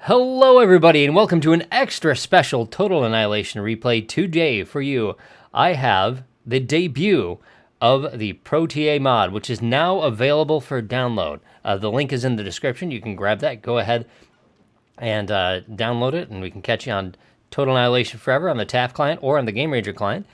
Hello everybody and welcome to an extra special Total Annihilation replay today for you. I have the debut of the ProTA mod, which is now available for download. The link is in the description. You can grab that, go ahead and download it, and we can catch you on Total Annihilation Forever on the TAF client or on the Game Ranger client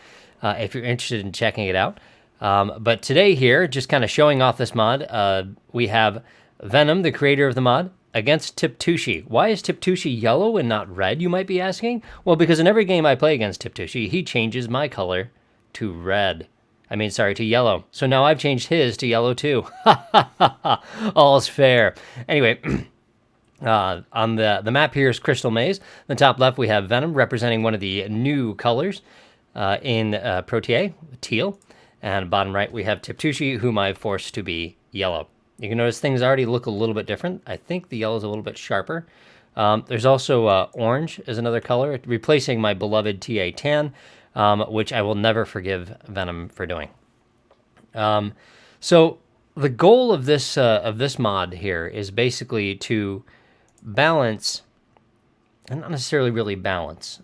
if you're interested in checking it out. But today here, just kind of showing off this mod, we have Venom, the creator of the mod, against Tiptushi. Why is Tiptushi yellow and not red, you might be asking? Well, because in every game I play against Tiptushi, he changes my color to red. To yellow. So now I've changed his to yellow too. Ha ha ha ha. All's fair. Anyway, on the map here is Crystal Maze. In the top left we have Venom representing one of the new colors in ProTA, teal. And bottom right we have Tiptushi, whom I've forced to be yellow. You can notice things already look a little bit different. I think the yellow is a little bit sharper. There's also orange as another color, replacing my beloved TA tan, which I will never forgive Venom for doing. So the goal of this mod here is basically to balance, and not necessarily really balance.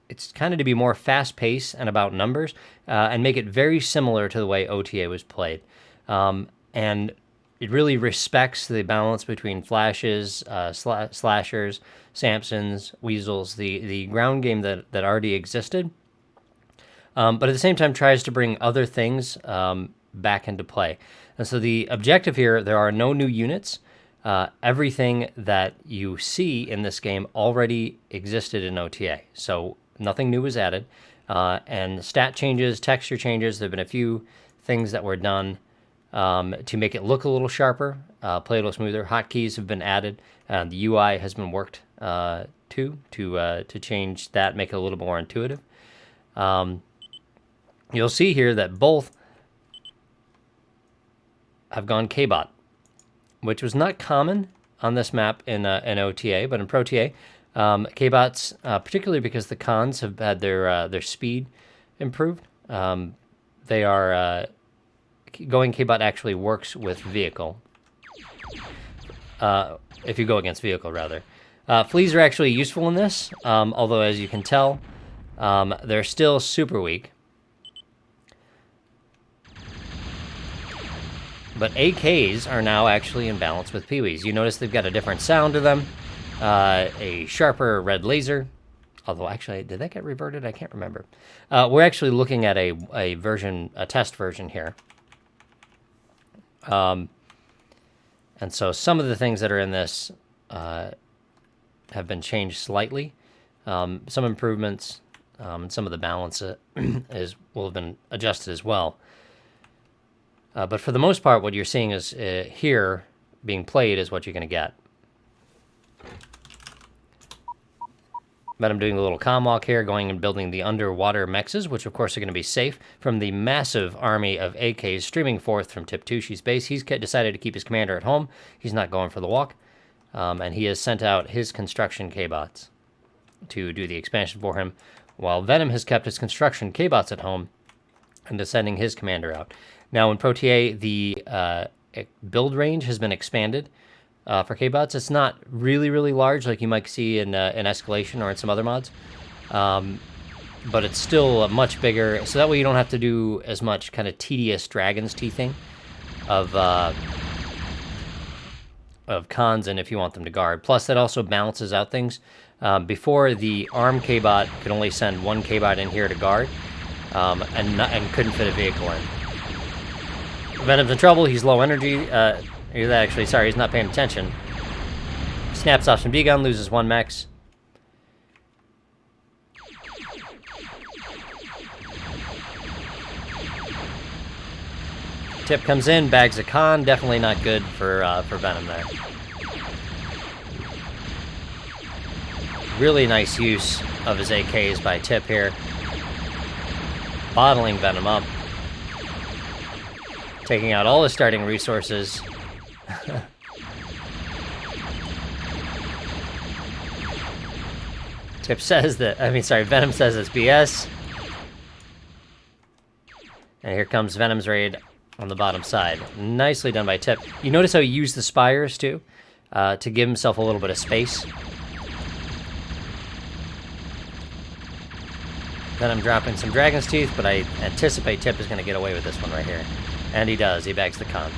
It's kind of to be more fast-paced and about numbers, and make it very similar to the way OTA was played. And it really respects the balance between flashes, slashers, Samsons, weasels, the ground game that already existed. But at the same time tries to bring other things back into play. And so the objective here, there are no new units. Everything that you see in this game already existed in OTA. So nothing new was added. And stat changes, texture changes, there have been a few things that were done to make it look a little sharper, play a little smoother. Hotkeys have been added. The UI has been worked to change that, make it a little more intuitive. You'll see here that both have gone K-Bot, which was not common on this map in OTA, but in ProTA, K-Bots, particularly because the cons have had their speed improved. They are going K-Bot actually works with vehicle. If you go against vehicle, rather. Fleas are actually useful in this, although as you can tell, they're still super weak. But AKs are now actually in balance with Pee-wees. You notice they've got a different sound to them, a sharper red laser. Although, actually, did that get reverted? I can't remember. We're actually looking at a test version here. And so some of the things that are in this have been changed slightly. Some improvements, some of the balance will have been adjusted as well. But for the most part, what you're seeing is here being played is what you're going to get. But I'm doing a little comm walk here, going and building the underwater mexes, which of course are going to be safe from the massive army of AKs streaming forth from Tiptushi's base. He's decided to keep his commander at home. He's not going for the walk. And he has sent out his construction K-Bots to do the expansion for him, while Venom has kept his construction K-Bots at home and is sending his commander out. Now in ProTA, the build range has been expanded. For K-Bots, it's not really, really large like you might see in Escalation or in some other mods. But it's still much bigger, so that way you don't have to do as much kind of tedious Dragon's Teething of cons and if you want them to guard. Plus, that also balances out things. Before, the ARM K-Bot could only send one K-Bot in here to guard, and couldn't fit a vehicle in. Venom's in trouble, he's low energy. He's not paying attention. Snaps off some D-Gun, loses one mex. Tip comes in, bags a con. Definitely not good for Venom there. Really nice use of his AKs by Tip here. Bottling Venom up. Taking out all his starting resources. Venom says it's BS. And here comes Venom's raid on the bottom side. Nicely done by Tip. You notice how he used the spires, too? to give himself a little bit of space. Then I'm dropping some Dragon's Teeth, but I anticipate Tip is going to get away with this one right here. And he does. He bags the con.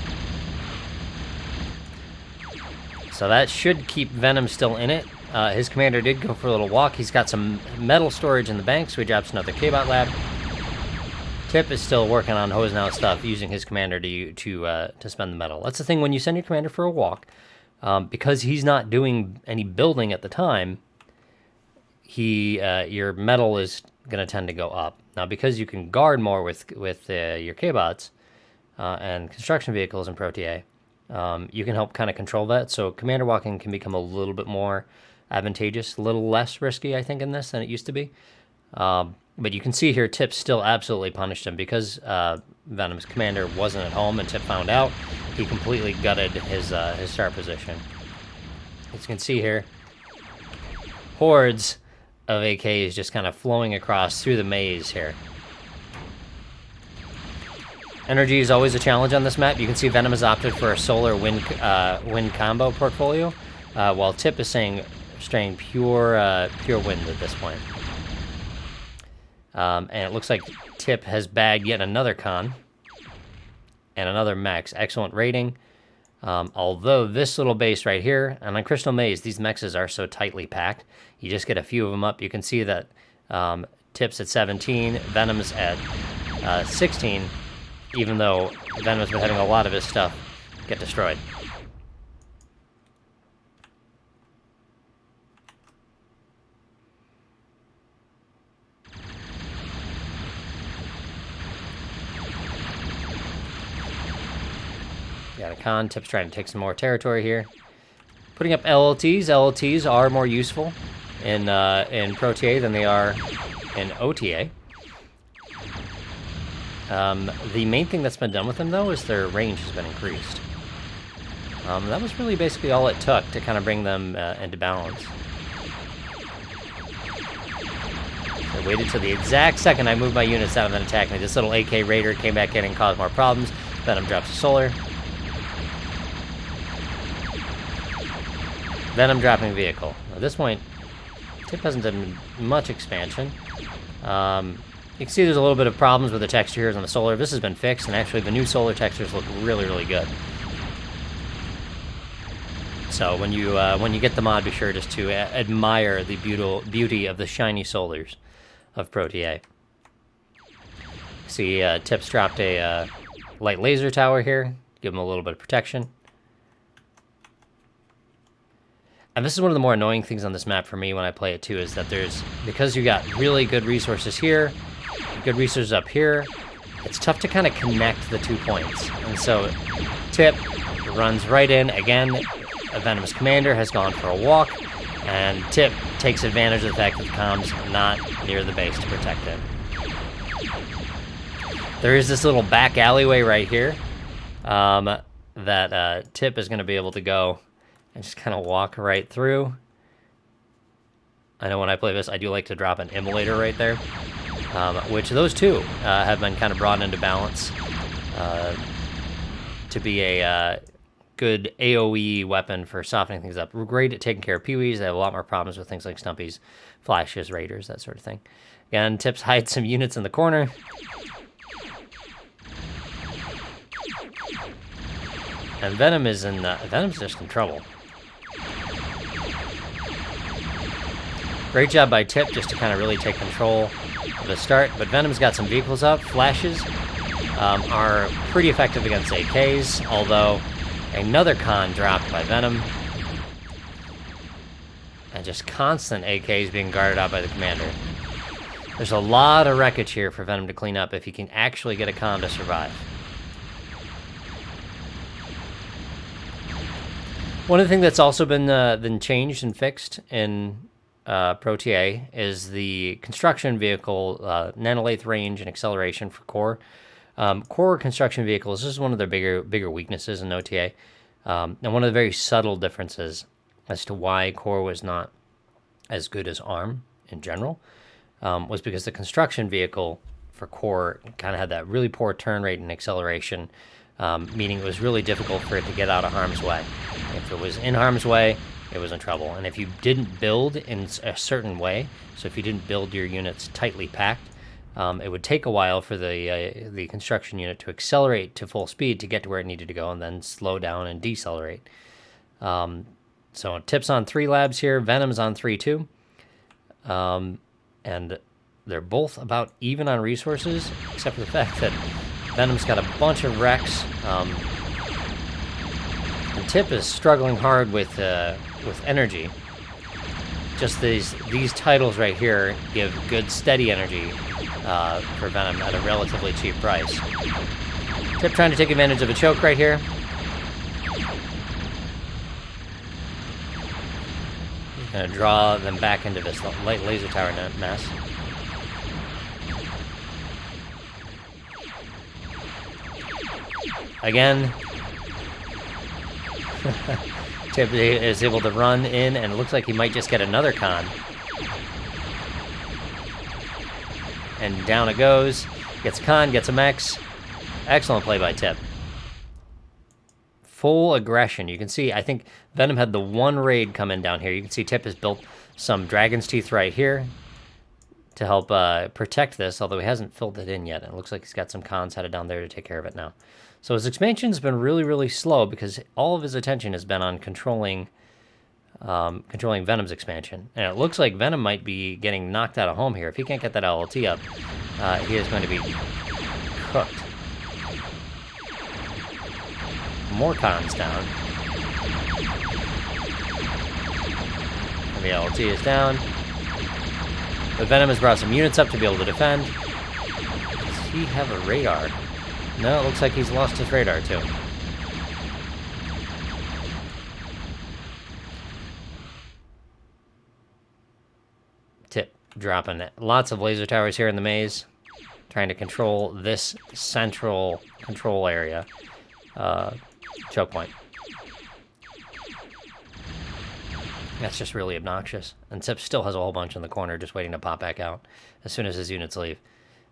So that should keep Venom still in it. His commander did go for a little walk. He's got some metal storage in the bank, so he drops another K-Bot Lab. Tip is still working on hosing out stuff, using his commander to spend the metal. That's the thing when you send your commander for a walk, because he's not doing any building at the time. Your metal is going to tend to go up. Now, because you can guard more with your K-Bots and construction vehicles in ProTA, you can help kind of control that. So commander walking can become a little bit more advantageous, a little less risky, I think, in this than it used to be. But you can see here, Tip still absolutely punished him because Venom's commander wasn't at home and Tip found out. He completely gutted his start position. As you can see here, hordes of AKs just kind of flowing across through the maze here. Energy is always a challenge on this map. You can see Venom has opted for a solar wind combo portfolio, while Tip is staying pure wind at this point. And it looks like Tip has bagged yet another con and another mechs. Excellent rating. Although this little base right here, and on Crystal Maze, these mexes are so tightly packed. You just get a few of them up. You can see that Tip's at 17, Venom's at 16, even though Venom's been having a lot of his stuff get destroyed. Got a con. Tip's trying to take some more territory here. Putting up LLTs. LLTs are more useful in ProTA than they are in OTA. The main thing that's been done with them, though, is their range has been increased. That was really basically all it took to kind of bring them into balance. So I waited till the exact second I moved my units out of an attack, and this little AK Raider came back in and caused more problems. Venom drops a solar. Venom dropping vehicle. At this point, Tip hasn't done much expansion. You can see there's a little bit of problems with the texture here on the solar. This has been fixed, and actually the new solar textures look really, really good. So when you get the mod, be sure just to admire the beauty of the shiny solars of ProTA. See, Tip's dropped a light laser tower here. Give him a little bit of protection. And this is one of the more annoying things on this map for me when I play it too, is that because you got really good resources here, good resources up here, it's tough to kind of connect the 2 points. And so Tip runs right in. Again, a Venom's commander has gone for a walk, and Tip takes advantage of the fact that the comm's not near the base to protect him. There is this little back alleyway right here that Tip is going to be able to go and just kind of walk right through. I know when I play this, I do like to drop an immolator right there, which those two have been kind of brought into balance to be a good AoE weapon for softening things up. We're great at taking care of peewees. They have a lot more problems with things like stumpies, flashes, raiders, that sort of thing. Again, Tips hides some units in the corner. And Venom's just in trouble. Great job by Tip just to kind of really take control of the start, but Venom's got some vehicles up. Flashes are pretty effective against AKs, although another con dropped by Venom. And just constant AKs being guarded out by the commander. There's a lot of wreckage here for Venom to clean up if he can actually get a con to survive. One of the things that's also been changed and fixed in ProTA is the construction vehicle nanolith range and acceleration for core. Core construction vehicles, this is one of their bigger weaknesses in OTA, and one of the very subtle differences as to why core was not as good as ARM in general, was because the construction vehicle for core kind of had that really poor turn rate and acceleration, meaning it was really difficult for it to get out of harm's way. If it was in harm's way, it was in trouble. And if you didn't build in a certain way, so if you didn't build your units tightly packed, it would take a while for the construction unit to accelerate to full speed to get to where it needed to go, and then slow down and decelerate. So Tip's on 3 labs here, Venom's on 3 too. And they're both about even on resources, except for the fact that Venom's got a bunch of wrecks. And Tip is struggling hard with energy. Just these titles right here give good steady energy for Venom at a relatively cheap price. Tip trying to take advantage of a choke right here. He's going to draw them back into this light laser tower mess. Again, Tip is able to run in, and it looks like he might just get another con. And down it goes. Gets a con, gets a mex. Excellent play by Tip. Full aggression. You can see, I think Venom had the one raid come in down here. You can see Tip has built some Dragon's Teeth right here to help protect this, although he hasn't filled it in yet. It looks like he's got some cons headed down there to take care of it now. So his expansion's been really, really slow because all of his attention has been on controlling Venom's expansion. And it looks like Venom might be getting knocked out of home here. If he can't get that LLT up, he is going to be cooked. More cons down. And the LLT is down. But Venom has brought some units up to be able to defend. Does he have a radar? No, it looks like he's lost his radar too. Tip dropping lots of laser towers here in the maze, trying to control this central control area. Choke point. That's just really obnoxious. And Tip still has a whole bunch in the corner just waiting to pop back out as soon as his units leave,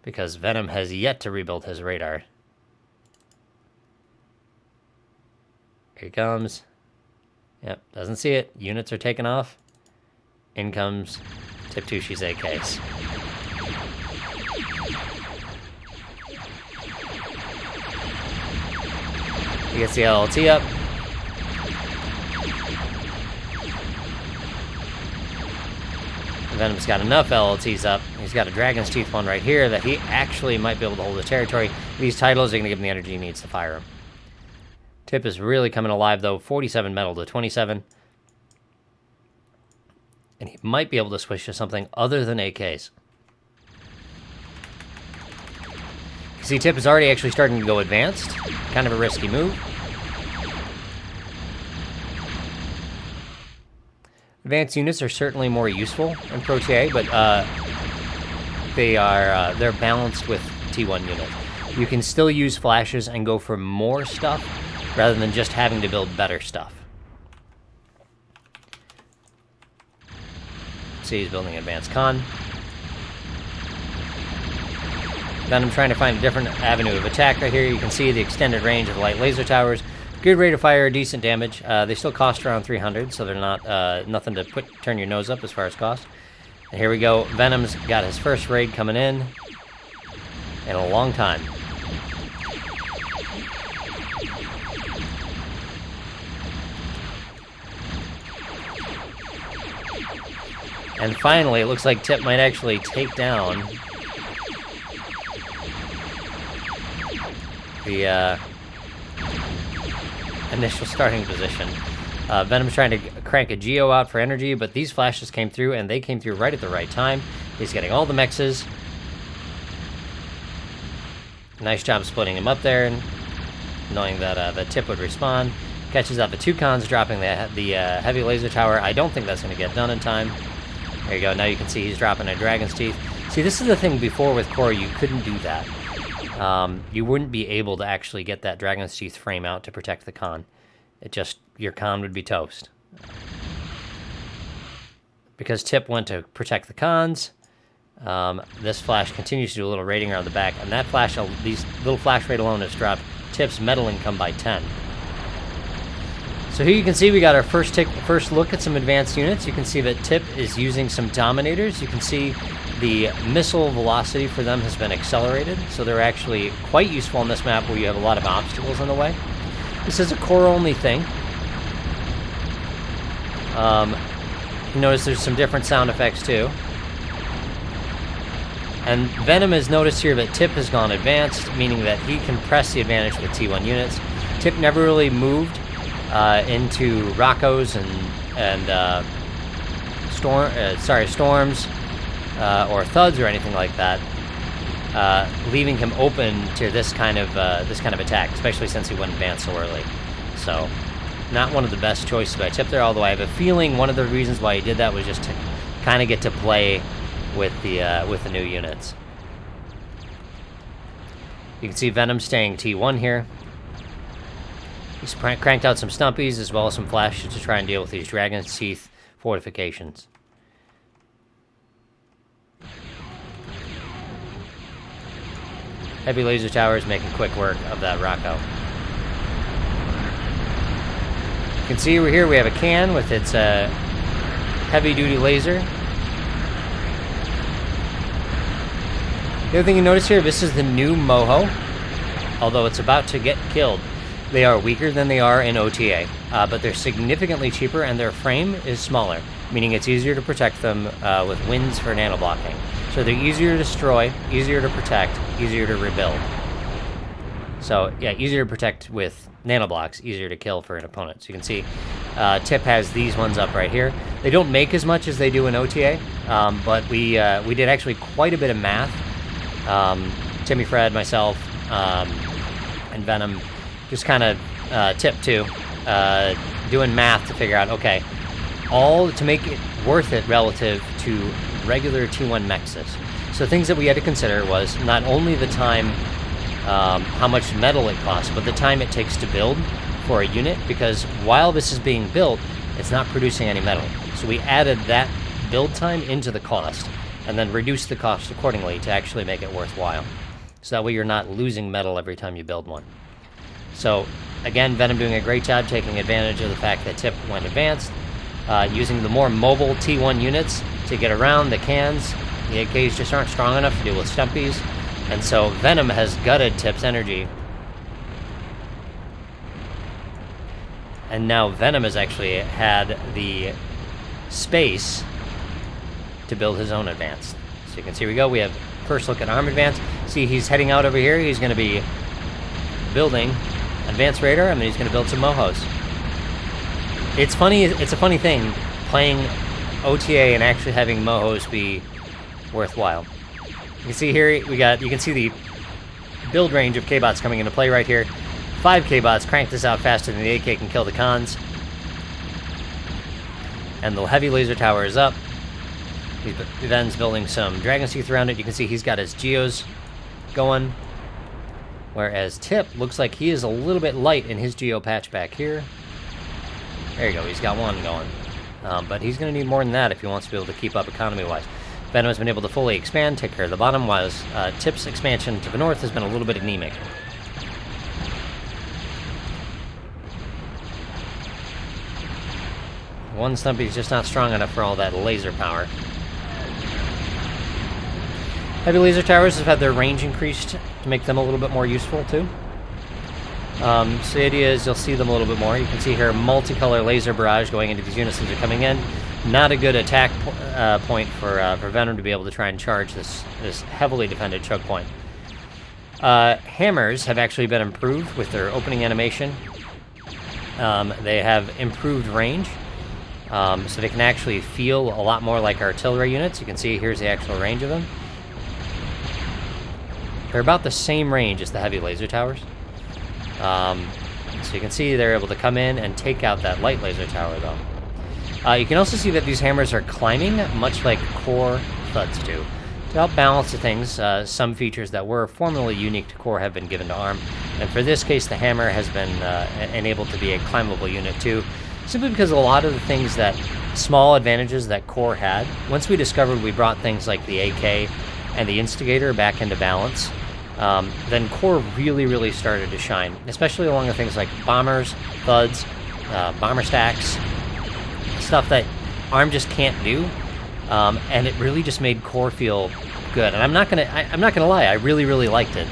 because Venom has yet to rebuild his radar. Here he comes. Yep, doesn't see it. Units are taking off. In comes Tiptushi's AKs. He gets the LLT up. Venom's got enough LLTs up. He's got a Dragon's Teeth one right here that he actually might be able to hold the territory. These titles are going to give him the energy he needs to fire him. Tip is really coming alive, though. 47 metal to 27. And he might be able to switch to something other than AKs. See, Tip is already actually starting to go advanced. Kind of a risky move. Advanced units are certainly more useful in ProTA, but they're balanced with T1 units. You can still use flashes and go for more stuff rather than just having to build better stuff. See, he's building advanced con. Venom trying to find a different avenue of attack right here. You can see the extended range of the light laser towers. Good rate of fire, decent damage. They still cost around 300, so they're not nothing to turn your nose up as far as cost. And here we go. Venom's got his first raid coming in a long time. And finally, it looks like Tip might actually take down the initial starting position. Venom's trying to crank a Geo out for energy, but these flashes came through, and they came through right at the right time. He's getting all the mexes. Nice job splitting him up there, knowing that the Tip would respawn. Catches out the 2 cons, dropping the heavy laser tower. I don't think that's going to get done in time. There you go. Now you can see he's dropping a Dragon's Teeth. See, this is the thing before with Core, you couldn't do that. You wouldn't be able to actually get that Dragon's Teeth frame out to protect the con. Your con would be toast. Because Tip went to protect the cons, this flash continues to do a little raiding around the back, and that flash, these little flash raid alone has dropped Tip's metal income by 10. So here you can see we got our first look at some advanced units. You can see that Tip is using some Dominators. You can see the missile velocity for them has been accelerated, so they're actually quite useful on this map where you have a lot of obstacles in the way. This is a core-only thing. You notice there's some different sound effects too. And Venom has noticed here that Tip has gone advanced, meaning that he can press the advantage with T1 units. Tip never really moved into Rockos and storms or thuds or anything like that, leaving him open to this kind of attack, especially since he went advanced so early. So, not one of the best choices by Tip there. Although I have a feeling one of the reasons why he did that was just to kind of get to play with the new units. You can see Venom staying T1 here. He's cranked out some stumpies as well as some flashes to try and deal with these Dragon's Teeth fortifications. Heavy laser towers making quick work of that Rocco. You can see over here we have a can with its heavy-duty laser. The other thing you notice here, this is the new Moho. Although it's about to get killed, they are weaker than they are in OTA, but they're significantly cheaper and their frame is smaller, meaning it's easier to protect them with winds for nanoblocking. So they're easier to destroy, easier to protect, easier to rebuild. So yeah, easier to protect with nanoblocks, easier to kill for an opponent. So you can see Tip has these ones up right here. They don't make as much as they do in OTA, but we did actually quite a bit of math. Timmy, Fred, myself, and Venom, just kind of Tip too, doing math to figure out, okay, all to make it worth it relative to regular T1 Mexus. So things that we had to consider was not only the time, how much metal it costs, but the time it takes to build for a unit, because while this is being built, it's not producing any metal. So we added that build time into the cost, and then reduced the cost accordingly to actually make it worthwhile. So that way you're not losing metal every time you build one. So again, Venom doing a great job taking advantage of the fact that Tip went advanced, using the more mobile T1 units to get around the cans. The AKs just aren't strong enough to deal with stumpies, and so Venom has gutted Tip's energy. And now Venom has actually had the space to build his own advance. So you can see, here we go, we have first look at arm advance. See, he's heading out over here. He's going to be building advanced radar, and then he's going to build some Mohos. It's funny, it's a funny thing playing OTA and actually having Mohos be worthwhile. You can see here, you can see the build range of K-Bots coming into play right here. 5 K-Bots, crank this out faster than the AK can kill the cons. And the heavy laser tower is up. He then's building some Dragon's Teeth around it. You can see he's got his Geos going. Whereas Tip looks like he is a little bit light in his Geo patch back here. There you go, he's got one going. But he's going to need more than that if he wants to be able to keep up economy-wise. Venom has been able to fully expand, take care of the bottom, while Tip's expansion to the north has been a little bit anemic. One Stumpy's just not strong enough for all that laser power. Heavy laser towers have had their range increased to make them a little bit more useful too. So the idea is you'll see them a little bit more. You can see here multicolor laser barrage going into these units as they're coming in. Not a good attack point for Venom to be able to try and charge this heavily defended choke point. Hammers have actually been improved with their opening animation. They have improved range, so they can actually feel a lot more like artillery units. You can see here's the actual range of them. They're about the same range as the heavy laser towers. So you can see they're able to come in and take out that light laser tower, though. You can also see that these hammers are climbing, much like core thuds do. To help balance the things, some features that were formerly unique to core have been given to ARM, and for this case, the hammer has been enabled to be a climbable unit too, simply because a lot of the things that, small advantages that core had, once we discovered we brought things like the AK and the Instigator back into balance, then core really started to shine, especially along with things like bombers, thuds, bomber stacks, stuff that ARM just can't do, and it really just made core feel good. And I'm not gonna lie, I really liked it.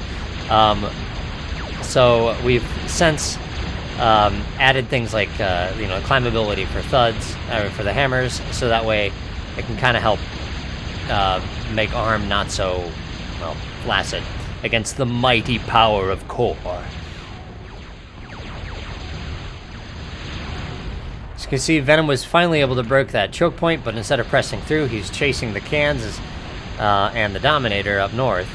So we've since added things like climbability for thuds, for the hammers, so that way it can kind of help make ARM not so, well, flaccid against the mighty power of core. As you can see, Venom was finally able to break that choke point, but instead of pressing through, he's chasing the cans and the Dominator up north.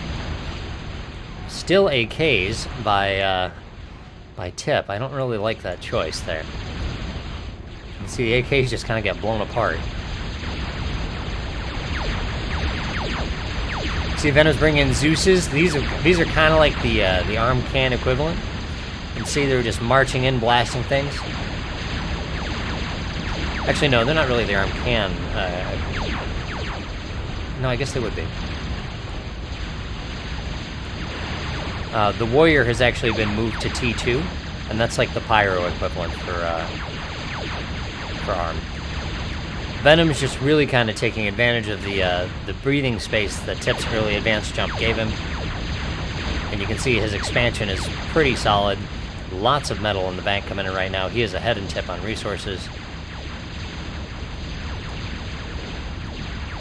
Still AKs by Tip. I don't really like that choice there. You can see the AKs just kind of get blown apart. See, Venom's bringing in Zeus's. These are kind of like the arm can equivalent. You can see they're just marching in, blasting things. Actually, no, they're not really the arm can. No, I guess they would be. The Warrior has actually been moved to T2, and that's like the Pyro equivalent for ARM. Venom's just really kind of taking advantage of the breathing space that Tip's early advanced jump gave him. And you can see his expansion is pretty solid. Lots of metal in the bank coming in right now. He is ahead in Tip on resources.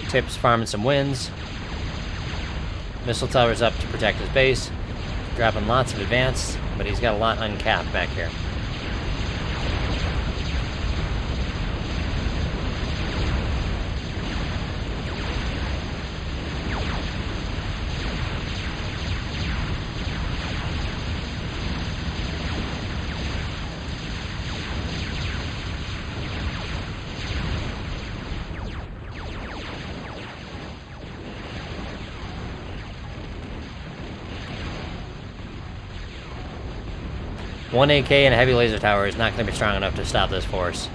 Tip's farming some wins. Missile tower's up to protect his base. Dropping lots of advance, but he's got a lot uncapped back here. One AK and a heavy laser tower is not going to be strong enough to stop this force.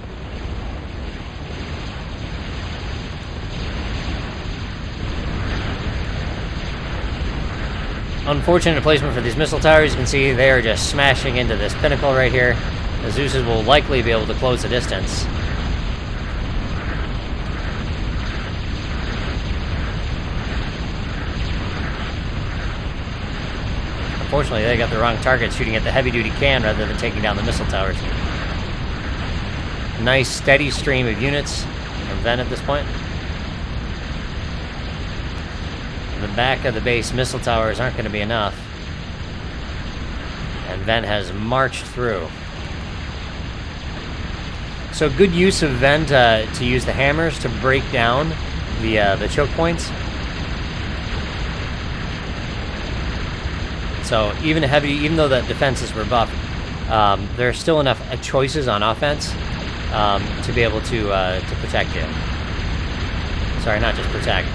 Unfortunate placement for these missile towers. You can see they are just smashing into this pinnacle right here. The Zeus's will likely be able to close the distance. Unfortunately, they got the wrong target, shooting at the heavy-duty can rather than taking down the missile towers. Nice, steady stream of units from Ven at this point. The back of the base missile towers aren't going to be enough. And Ven has marched through. So good use of Ven to use the hammers to break down the choke points. So even though the defenses were buffed, there are still enough choices on offense to be able to protect you. Sorry, not just protect,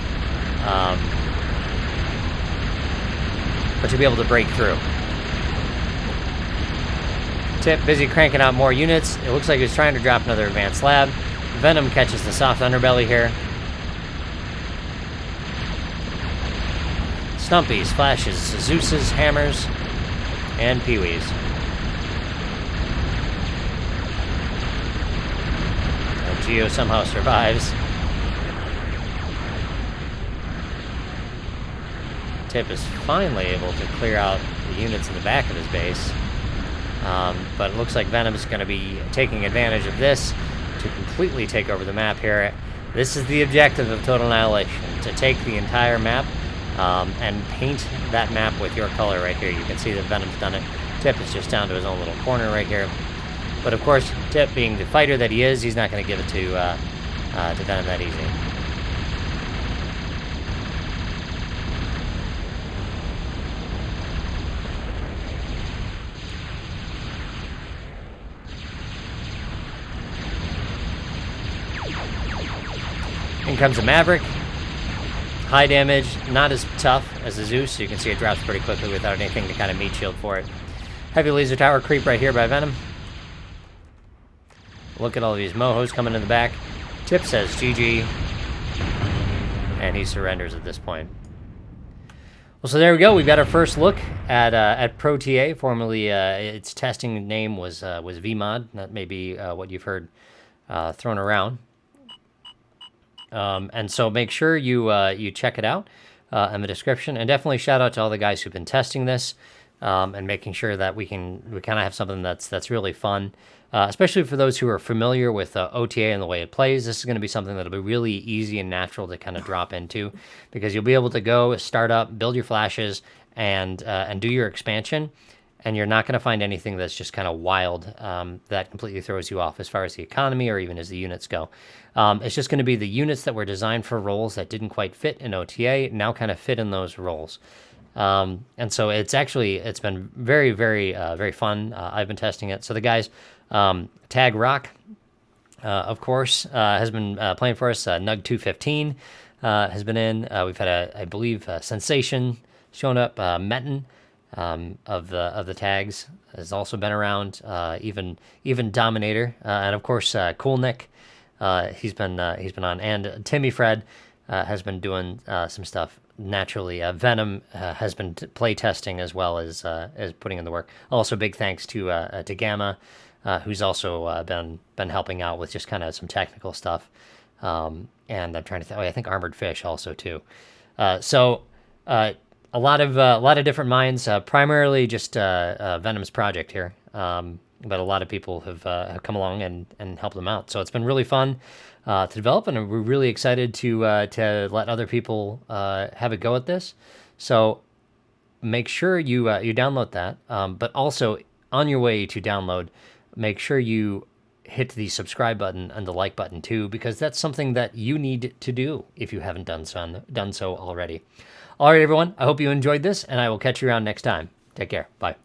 but to be able to break through. Tip busy cranking out more units. It looks like he's trying to drop another advanced lab. Venom catches the soft underbelly here. Stumpies, flashes, Zeus's, hammers, and Pee-wees. And Geo somehow survives. Tip is finally able to clear out the units in the back of his base. But it looks like Venom is going to be taking advantage of this to completely take over the map here. This is the objective of Total Annihilation, to take the entire map and paint that map with your color right here. You can see that Venom's done it. Tip is just down to his own little corner right here. But of course, Tip, being the fighter that he is, he's not going to give it to Venom that easy. In comes a Maverick. High damage, not as tough as the Zeus, so you can see it drops pretty quickly without anything to kind of meat shield for it. Heavy laser tower creep right here by Venom. Look at all these mohos coming in the back. Tip says GG, and he surrenders at this point. Well, so there we go. We've got our first look at ProTA. Formerly, its testing name was VMod. That may be what you've heard thrown around. And so make sure you check it out in the description, and definitely shout out to all the guys who've been testing this and making sure that we kind of have something that's really fun. Especially for those who are familiar with OTA and the way it plays, this is going to be something that'll be really easy and natural to kind of drop into, because you'll be able to go start up, build your flashes, and do your expansion, and you're not going to find anything that's just kind of wild that completely throws you off as far as the economy or even as the units go. It's just going to be the units that were designed for roles that didn't quite fit in OTA now kind of fit in those roles. And so it's been very, very, very fun. I've been testing it. So the guys, Tag Rock, of course, has been playing for us. Nug 215 has been in. We've had I believe, Sensation shown up. Metin of the tags has also been around. Even Dominator, and of course, Cool Nick. He's been on, and Timmy Fred has been doing some stuff. Naturally, Venom has been play testing as well as putting in the work. Also, big thanks to Gamma, who's also been helping out with just kind of some technical stuff. And I'm trying to think. I think Armored Fish also too. So a lot of different minds. Primarily just Venom's project here. But a lot of people have come along and helped them out. So it's been really fun to develop, and we're really excited to let other people have a go at this. So make sure you download that. But also, on your way to download, make sure you hit the subscribe button and the like button too, because that's something that you need to do if you haven't done so already. All right, everyone. I hope you enjoyed this, and I will catch you around next time. Take care. Bye.